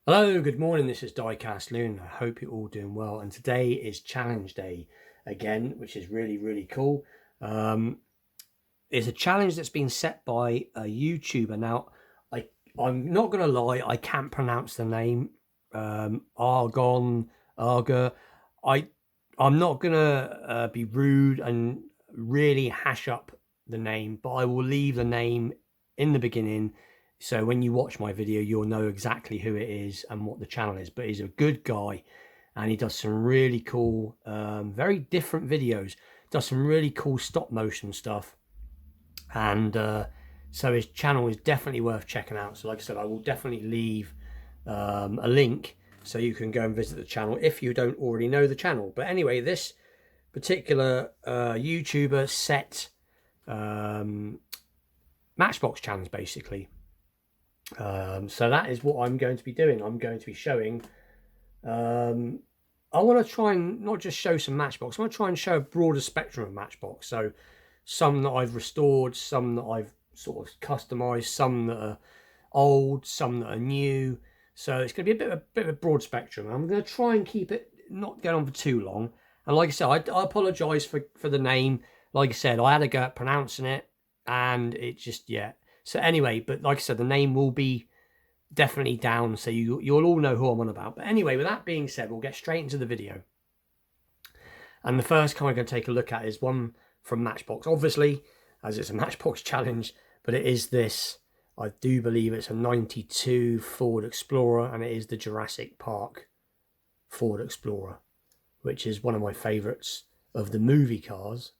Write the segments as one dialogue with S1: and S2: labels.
S1: Hello, good morning. This is Diecast Loon. I hope you're all doing well. And today is challenge day again, which is really cool. It's a challenge that's been set by a YouTuber. Now, I'm not gonna lie, I can't pronounce the name. Argon, Arga. I I'm not gonna be rude and really hash up the name, but I will leave the name in the beginning. So when you watch my video, you'll know exactly who it is and what the channel is. But he's a good guy, and he does some really cool, very different videos. Does some really cool stop motion stuff, and so his channel is definitely worth checking out. So like I said, I will definitely leave a link so you can go and visit the channel if you don't already know the channel. But anyway, this particular YouTuber set matchbox challenge basically. So that is what I'm going to be doing. I'm going to be showing I want to try and not just show some matchbox, I want to try and show a broader spectrum of matchbox. So some that I've restored, some that I've sort of customized, some that are old, some that are new. So it's going to be a bit of a broad spectrum. I'm going to try and keep it not going on for too long. And like I said, I apologise for the name. Like I said, I had a go at pronouncing it, and it just So anyway, but like I said, the name will be definitely down, so you'll all know who I'm on about. But anyway, with that being said, we'll get straight into the video. And the first car I'm going to take a look at is one from Matchbox, obviously, as it's a Matchbox challenge, but it is this. I do believe it's a 92 Ford Explorer, and it is the Jurassic Park Ford Explorer, which is one of my favourites of the movie cars.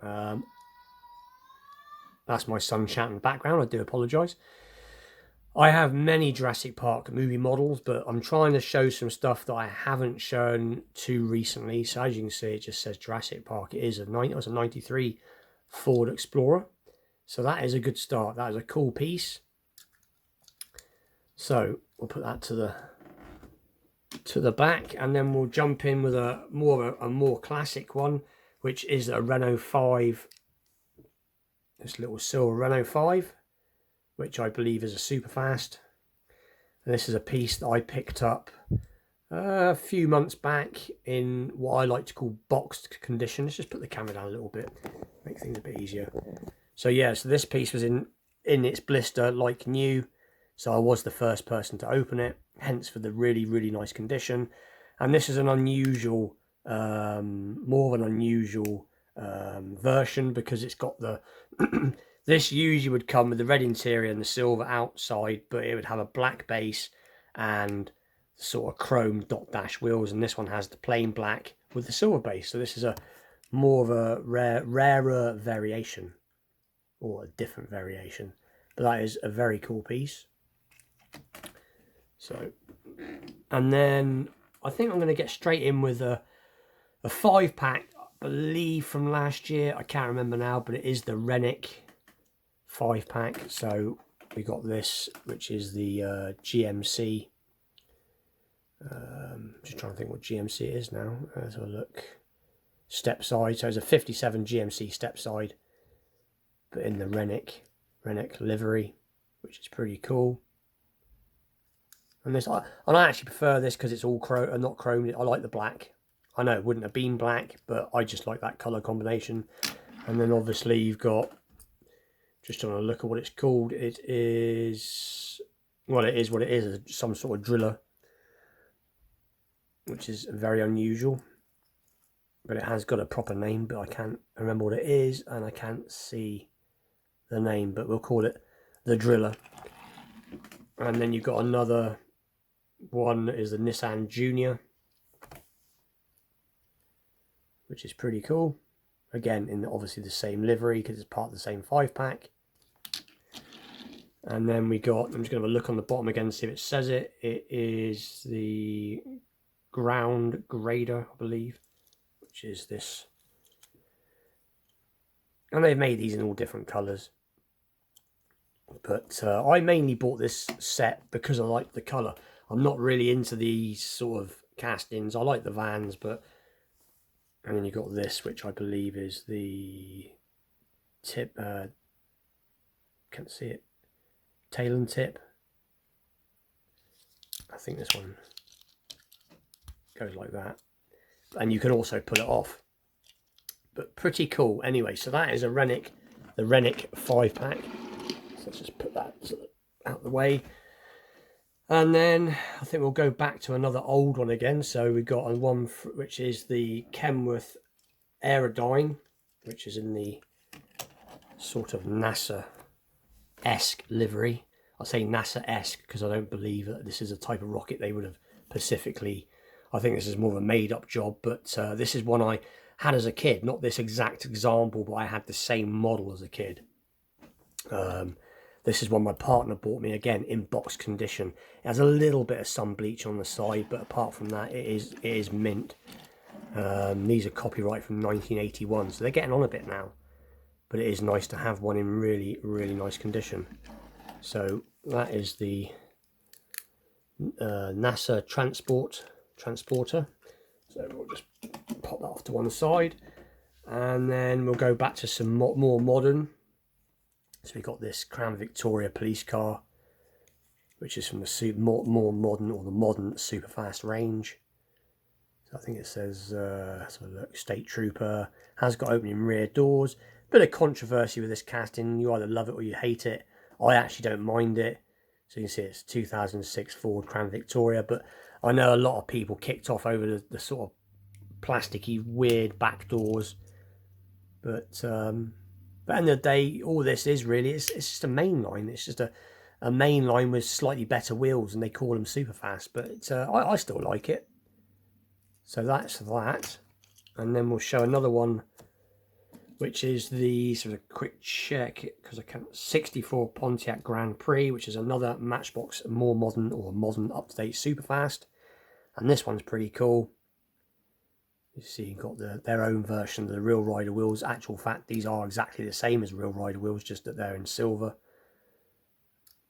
S1: That's my son chatting in the background. I do apologise. I have many Jurassic Park movie models, but I'm trying to show some stuff that I haven't shown too recently. So as you can see, it just says Jurassic Park. It was a 93 Ford Explorer. So that is a good start. That is a cool piece. So we'll put that to the back, and then we'll jump in with a more classic one, which is a Renault 5. This little silver Renault 5. Which I believe is a super fast. And this is a piece that I picked up a few months back in what I like to call boxed condition. Let's just put the camera down a little bit, make things a bit easier. So yeah, so this piece was in its blister like new. So I was the first person to open it, hence for the really nice condition. And this is an unusual, more of an unusual version, because it's got the this usually would come with the red interior and the silver outside, but it would have a black base and sort of chrome dot dash wheels, and this one has the plain black with the silver base. So this is a more of a rarer variation, or a different variation, but that is a very cool piece. So, and then I think I'm going to get straight in with a 5-pack, I believe from last year. I can't remember now, but it is the Rennick 5-pack. So we got this, which is the GMC. Just trying to think what GMC is now. Let's have a look. Step side. So it's a 57 GMC step side, but in the Rennick livery, which is pretty cool. And this, I actually prefer this because it's all chrome, not chromed. I like the black. I know it wouldn't have been black, but I just like that colour combination. And then obviously you've got, just trying to look at what it's called. It is, well, it is what it is, some sort of driller, which is very unusual. But it has got a proper name, but I can't remember what it is, and I can't see the name, but we'll call it the driller. And then you've got another one that is the Nissan Junior, which is pretty cool. Again, in obviously the same livery, because it's part of the same 5-pack. And then we got, I'm just going to have a look on the bottom again to see if it says it. It is the Ground Grader, I believe, which is this. And they've made these in all different colours. But I mainly bought this set because I like the colour. I'm not really into these sort of castings. I like the vans, but... And then you've got this, which I believe is the tip, can't see it, tail and tip. think this one goes like that, and you can also pull it off, but pretty cool. Anyway, so that is a Rennick, the Rennick 5-pack. So let's just put that out the way, and then I think we'll go back to another old one again. So we've got one which is the Kenworth Aerodyne, which is in the sort of NASA-esque livery. I say NASA-esque because I don't believe that this is a type of rocket they would have specifically. I think this is more of a made-up job, but this is one I had as a kid. Not this exact example, but I had the same model as a kid. This is one my partner bought me, again in box condition. It has a little bit of sun bleach on the side, but apart from that, it is mint. These are copyright from 1981, so they're getting on a bit now. But it is nice to have one in really, really nice condition. So that is the NASA transporter. So we'll just pop that off to one side, and then we'll go back to some more modern. So we got this Crown Victoria police car, which is from the more modern, or the modern Superfast range. So I think it says let's have a look, State Trooper, has got opening rear doors. Bit of controversy with this casting. You either love it or you hate it. I actually don't mind it. So you can see it's 2006 Ford Crown Victoria, but I know a lot of people kicked off over the sort of plasticky, weird back doors. But at the end of the day, all this is really, it's just a mainline. It's just a mainline with slightly better wheels, and they call them Superfast. But I still like it. So that's that. And then we'll show another one, which is the sort of quick check, because I can't, 64 Pontiac Grand Prix, which is another Matchbox more modern, or modern up-to-date Superfast. And this one's pretty cool. You see, you've got their own version of the Real Rider wheels. Actual fact, these are exactly the same as Real Rider wheels, just that they're in silver.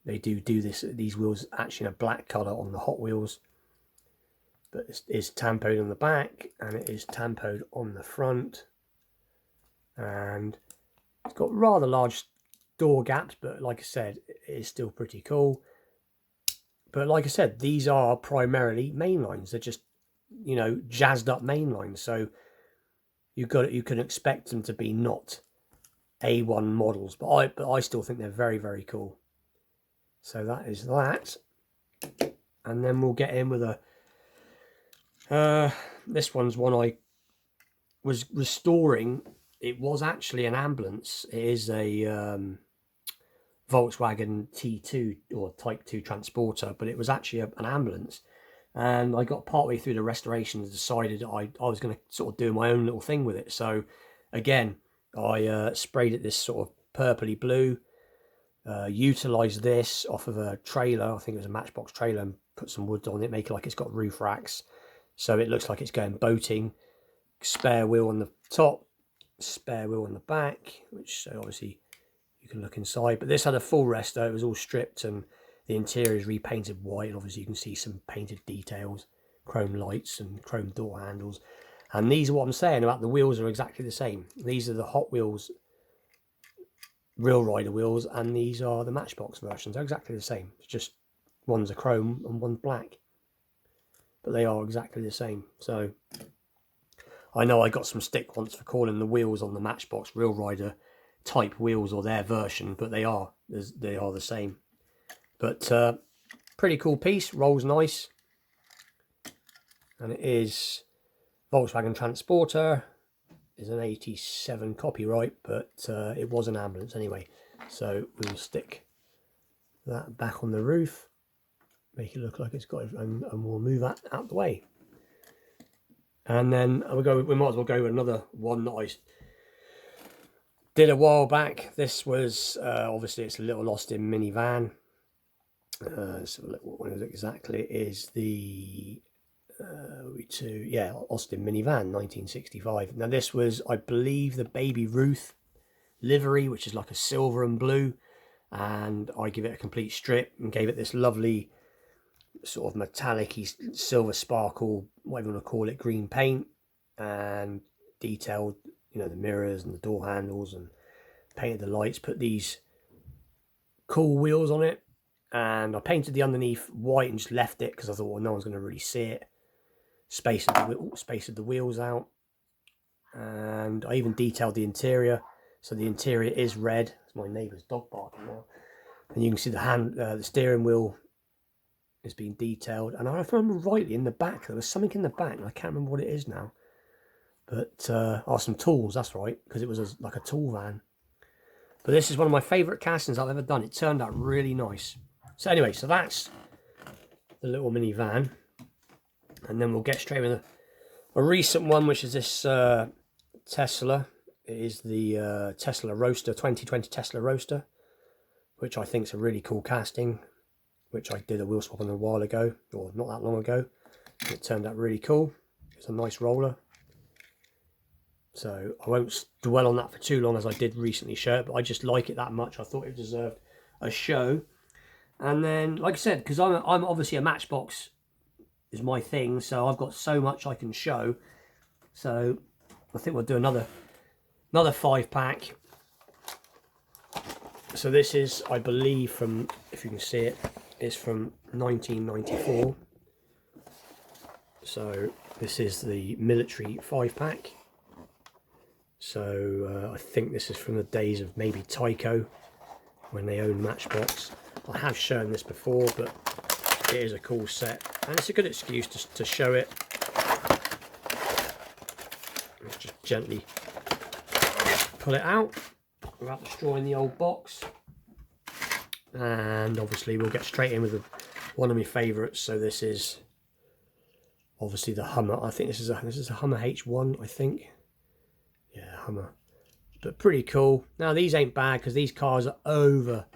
S1: They do these wheels actually in a black colour on the Hot Wheels. But it's tampoed on the back, and it is tampoed on the front. And it's got rather large door gaps, but like I said, it is still pretty cool. But like I said, these are primarily mainlines. They're just, you know, jazzed up mainlines. So you can expect them to be not A1 models, but I still think they're very, very cool. So that is that. And then we'll get in with this one's one I was restoring. It was actually an ambulance. It is a Volkswagen T2 or Type 2 transporter, but it was actually an ambulance. And I got partway through the restoration and decided I was going to sort of do my own little thing with it. So again, I sprayed it this sort of purpley blue, utilised this off of a trailer, I think it was a Matchbox trailer, and put some wood on it, make it like it's got roof racks. So it looks like it's going boating. Spare wheel on the top, spare wheel on the back, which so obviously you can look inside. But this had a full resto. It was all stripped, and the interior is repainted white, and obviously you can see some painted details, chrome lights and chrome door handles. And these are what I'm saying about the wheels are exactly the same. These are the Hot Wheels Real Rider wheels, and these are the Matchbox versions. They're exactly the same. It's just one's a chrome and one's black, but they are exactly the same. So I know I got some stick once for calling the wheels on the Matchbox Real Rider type wheels, or their version, but they are the same. But pretty cool piece, rolls nice, and it is Volkswagen Transporter. Is an 87 copyright, but it was an ambulance anyway. So we'll stick that back on the roof, make it look like it's got it, and we'll move that out the way. And then we might as well go with another one that I did a while back. This was obviously it's a little Austin Minivan. So what one is it exactly? It is the Austin Minivan 1965. Now this was, I believe, the Baby Ruth livery, which is like a silver and blue, and I give it a complete strip and gave it this lovely sort of metallic-y silver sparkle, whatever you want to call it, green paint, and detailed, you know, the mirrors and the door handles, and painted the lights, put these cool wheels on it, and I painted the underneath white and just left it because I thought, well, no one's going to really see it. Spaced the wheels out, and I even detailed the interior, so the interior is red. It's my neighbour's dog barking now, and you can see the steering wheel is being detailed. And if I remember rightly, in the back there was something in the back, and I can't remember what it is now. But some tools. That's right, because it was like a tool van. But this is one of my favourite castings I've ever done. It turned out really nice. So anyway, so that's the little minivan. And then we'll get straight with a recent one, which is this Tesla. It is the Tesla Roadster, 2020 Tesla Roadster, which I think is a really cool casting, which I did a wheel swap on a while ago, or not that long ago. It turned out really cool. It's a nice roller. So I won't dwell on that for too long, as I did recently show it, but I just like it that much. I thought it deserved a show. And then, like I said, because I'm obviously a matchbox is my thing, so I've got so much I can show. So I think we'll do another 5-pack. So this is, I believe, from, if you can see it, is from 1994. So this is the military 5-pack. So I think this is from the days of maybe Tyco, when they owned Matchbox. I have shown this before, but it is a cool set, and it's a good excuse to show it. Let's just gently pull it out without destroying the old box. And obviously we'll get straight in with one of my favourites. So this is obviously the Hummer. I think this is a Hummer H1, I think. Yeah, Hummer. But pretty cool. Now these ain't bad, because these cars are over,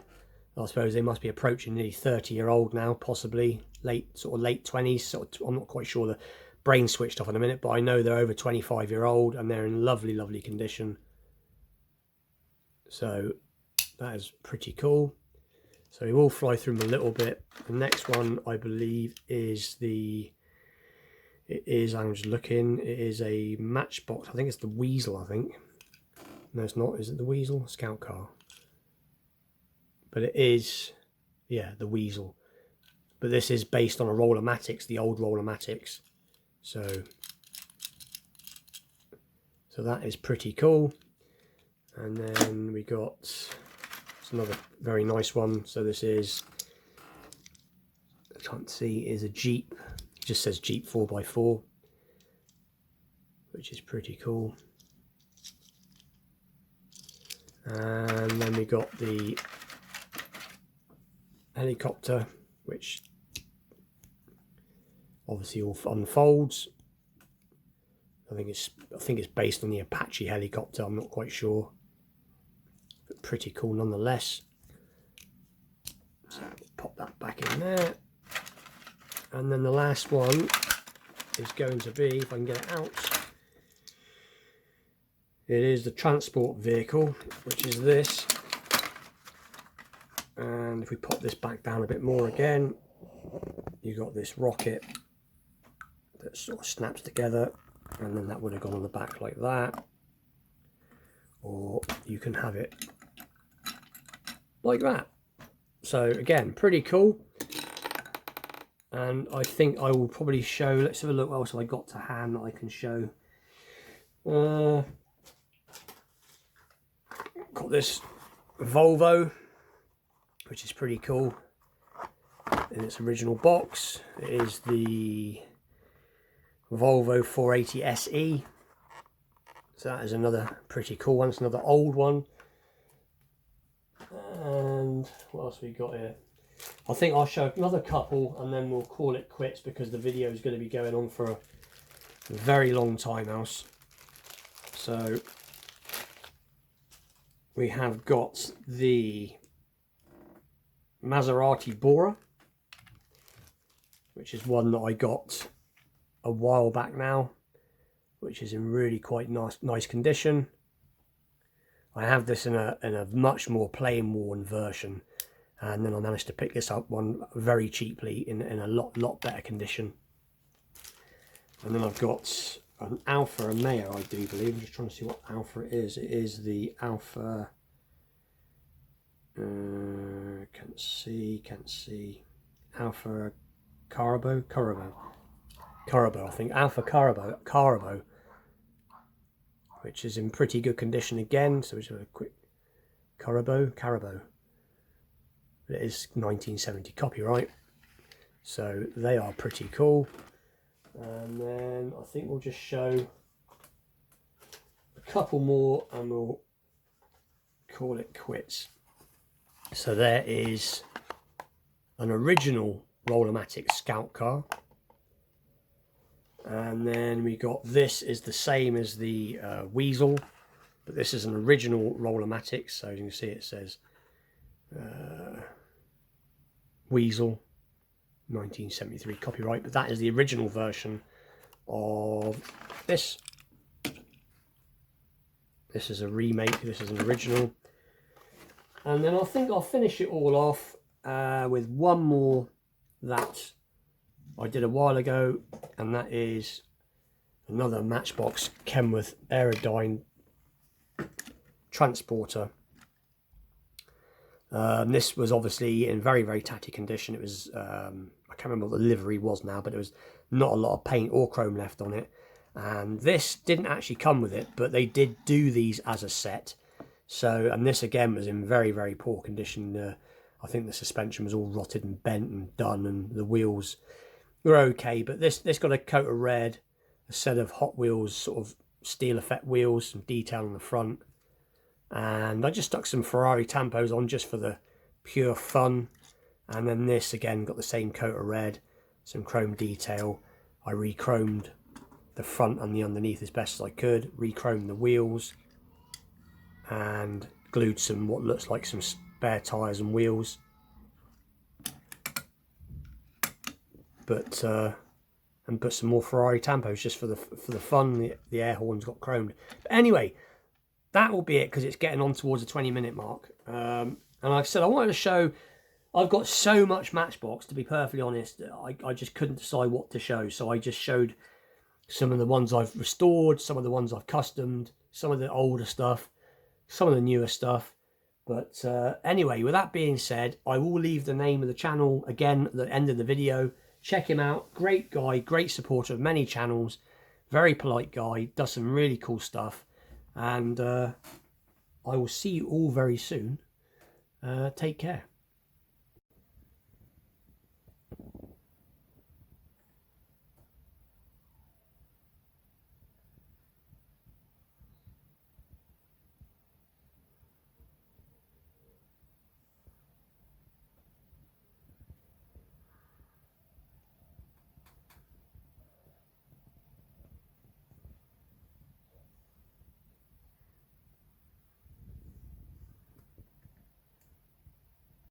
S1: I suppose they must be approaching nearly 30-year-old now, possibly late 20s. I'm not quite sure, the brain switched off in a minute, but I know they're over 25-year-old, and they're in lovely condition. So that is pretty cool. So we will fly through them a little bit. The next one, I believe, I'm just looking, it is a Matchbox. I think it's the Weasel, I think. No, it's not. Is it the Weasel? Scout car. But it is, yeah, the Weasel. But this is based on a Rollomatic, the old Rollomatic. So that is pretty cool. And then we got, it's another very nice one. So this is, I can't see, is a Jeep. It just says Jeep 4x4, which is pretty cool. And then we got the helicopter, which obviously all unfolds. I think it's based on the Apache helicopter. I'm not quite sure, but pretty cool nonetheless. So pop that back in there. And then the last one is going to be, if I can get it out, it is the transport vehicle, which is this. And if we pop this back down a bit more again, you've got this rocket that sort of snaps together, and then that would have gone on the back like that. Or you can have it like that. So again, pretty cool. And I think I will probably show, let's have a look what else have I got to hand that I can show. Got this Volvo, which is pretty cool in its original box. It is the Volvo 480 SE. So that is another pretty cool one. It's another old one. And what else we got here? I think I'll show another couple and then we'll call it quits, because the video is going to be going on for a very long time now. So we have got the Maserati Bora, which is one that I got a while back now, which is in really quite nice condition. I have this in a much more plain worn version, and then I managed to pick this up one very cheaply in a lot better condition. And then I've got an Alfa Romeo, I do believe. I'm just trying to see what Alfa it is. It is the Alfa Can't see. Alpha Carabo, I think. Alpha Carabo, which is in pretty good condition again. So we just have a quick Carabo. It is 1970 copyright. So they are pretty cool. And then I think we'll just show a couple more and we'll call it quits. So there is an original Rollomatic Scout car. And then we got, this is the same as the Weasel, but this is an original Rollomatic. So you can see it says Weasel 1973 copyright, but that is the original version of this. This is a remake, this is an original. And then I think I'll finish it all off with one more that I did a while ago, and that is another Matchbox Kenworth Aerodyne transporter. This was obviously in very, very tatty condition. It was, I can't remember what the livery was now, but it was not a lot of paint or chrome left on it. And this didn't actually come with it, but they did do these as a set. So, and this again was in very, very poor condition. I think the suspension was all rotted and bent and done, and the wheels were okay. But this got a coat of red, a set of Hot Wheels sort of steel effect wheels, some detail on the front. And I just stuck some Ferrari tampos on just for the pure fun. And then this again got the same coat of red, some chrome detail. I re-chromed the front and the underneath as best as I could, re-chromed the wheels, and glued some what looks like some spare tyres and wheels. But and put some more Ferrari tampos just for the fun. The air horns got chromed. But anyway, that will be it, because it's getting on towards the 20-minute mark. And like I said, I wanted to show, I've got so much Matchbox, to be perfectly honest, I just couldn't decide what to show. So I just showed some of the ones I've restored, some of the ones I've customed, some of the older stuff, some of the newer stuff. But anyway, with that being said, I will leave the name of the channel again at the end of the video. Check him out. Great guy, great supporter of many channels, very polite guy, does some really cool stuff. And I will see you all very soon. Take care.